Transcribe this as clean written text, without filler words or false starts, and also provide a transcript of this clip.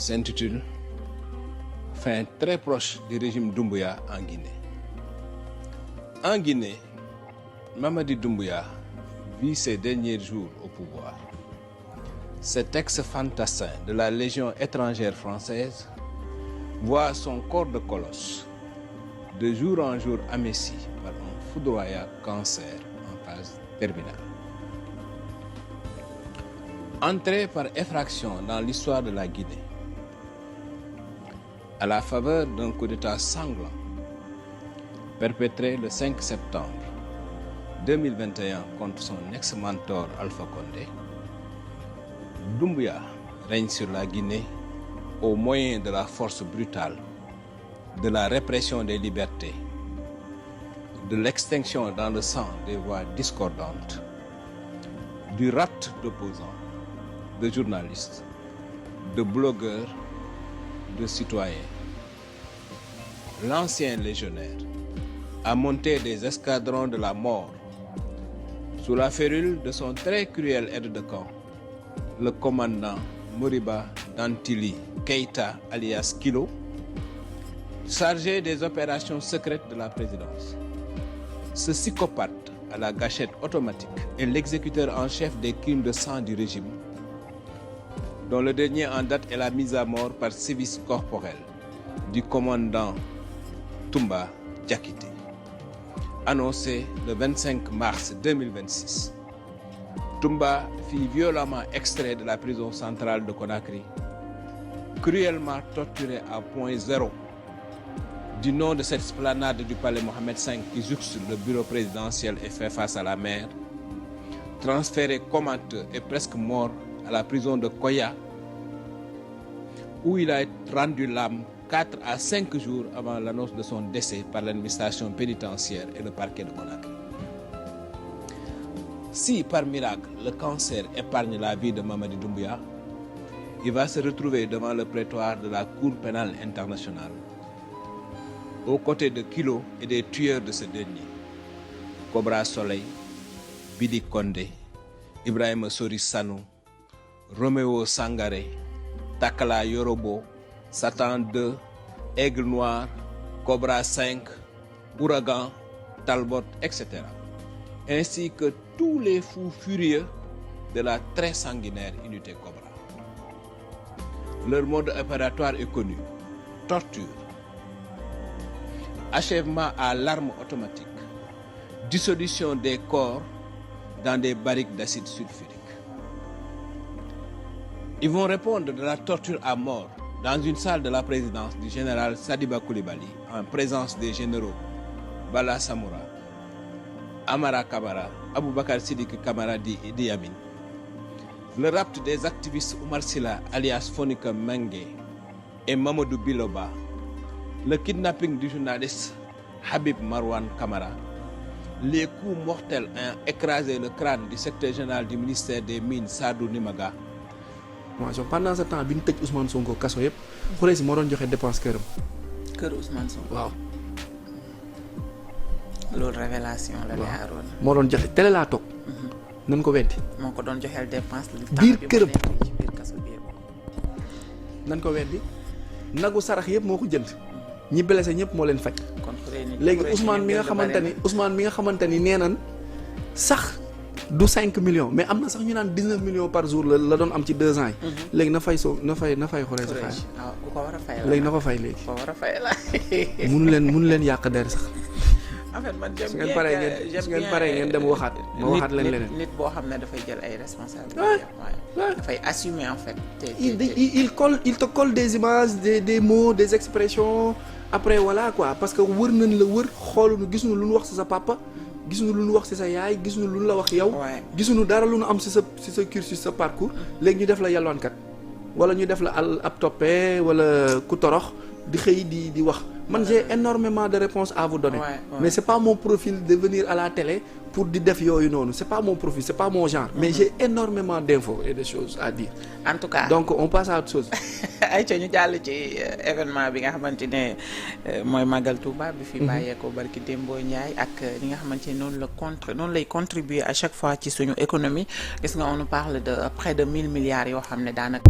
s'intitule Fin très proche du régime Doumbouya en Guinée. En Guinée, Mamadi Doumbouya vit ses derniers jours au pouvoir. Cet ex-fantassin de la Légion étrangère française voit son corps de colosse de jour en jour aminci par un foudroyant cancer en phase terminale. Entré par effraction dans l'histoire de la Guinée, à la faveur d'un coup d'État sanglant perpétré le 5 septembre 2021 contre son ex-mentor Alpha Condé, Doumbouya règne sur la Guinée au moyen de la force brutale, de la répression des libertés, de l'extinction dans le sang des voix discordantes, du rapt d'opposants, de journalistes, de blogueurs, de citoyens. L'ancien légionnaire a monté des escadrons de la mort sous la férule de son très cruel aide de camp, le commandant Moriba Dantili Keïta alias Kilo, chargé des opérations secrètes de la présidence. Ce psychopathe à la gâchette automatique est l'exécuteur en chef des crimes de sang du régime, dont le dernier en date est la mise à mort par sévice corporel du commandant Toumba Diakité, annoncé le 25 mars 2026. Toumba fut violemment extrait de la prison centrale de Conakry, cruellement torturé à point zéro du nom de cette esplanade du palais Mohamed V qui jouxte le bureau présidentiel et fait face à la mer, transféré comateux et presque mort à la prison de Koya, où il a rendu l'âme 4 à 5 jours avant l'annonce de son décès par l'administration pénitentiaire et le parquet de Conakry. Si par miracle le cancer épargne la vie de Mamadi Doumbouya, il va se retrouver devant le prétoire de la Cour pénale internationale, aux côtés de Kilo et des tueurs de ce dernier, Cobra Soleil, Bidi Condé, Ibrahima Sori Sanou, Roméo Sangaré, Takala Yorobo, Satan 2, Aigle Noir, Cobra 5, Ouragan, Talbot, etc. Ainsi que tous les fous furieux de la très sanguinaire unité Cobra. Leur mode opératoire est connu: torture, achèvement à l'arme automatique, dissolution des corps dans des barriques d'acide sulfurique. Ils vont répondre de la torture à mort dans une salle de la présidence du général Sadiba Coulibaly en présence des généraux Bala Samoura, Amara Kabara, Aboubakar Sidiki Kamara Idi Amin. Le rapt des activistes Oumar Silla alias Fonika Mengue et Mamadou Biloba, le kidnapping du journaliste Habib Marwan Kamara, les coups mortels ayant écrasé le crâne du secrétaire général du ministère des Mines Sadou Nimaga. Pendant ce temps bi ñu tëj Ousmane Sonko kaso yëpp Khoureychi moo doon joxe dépense këram. kër Ousmane Sonko waaw. loolu révélation la. waaw moo doon joxe télé laa toog. nañ ko weddi. moo ko doon joxeel dépense. biir këram ci biir kaso bi yëpp. nañ ko weddi nagu sarax yëpp moo ko jënd. ñi blessé ñëpp moo leen faj. kon léegi Ousmane mi nga xamante ni nee nañ sax du 5 millions mais am na sax ñu naan 19 millions par jour la doon am ci 2 ans yi. léegi na fay Khoureychi xaalis. waaw ku ko war a fay la léegi na ko fay léegi. ku ko war a fay la. mënu leen yàq der sax. en fait man su ngeen paree ngeen dem waxaat. ma waxaat leen leneen nit boo xam ne dafay jël ay responsabilités. waaw dafay assumer en fait. il te colle des images des mots des expressions après voilà quoi parce que wër nañ la wër xooluñu gisuñu lu ñu wax ci sa papa. gisuñu lu ñu wax ci sa yaay gisuñu lu ñu la wax yow. gisuñu dara lu ñu am ci sa cursus sa parcours. léegi ñu def la yalwaankat wala ñu def la ab toppee wala ku torox di xëy di wax. man j'ai énormément de réponses à vous donner. Mais c'est pas mon profil de venir à la télé pour di def yooyu noonu c'est pas mon profil c'est pas mon genre. Mais j'ai énormément d'infos et de choses à dire. En tout cas donc on passe à autre chose. ayca ñu jàll ci événement bi nga xamante ne mooy Magal Touba bi fi bàyyeekoo barki Dembo Ndiaye ak li nga xamante ne noonu lay contribuer à chaque fois ci suñu économie gis nga on nous parle de près de 1000 milliards yoo xam ne daanaka.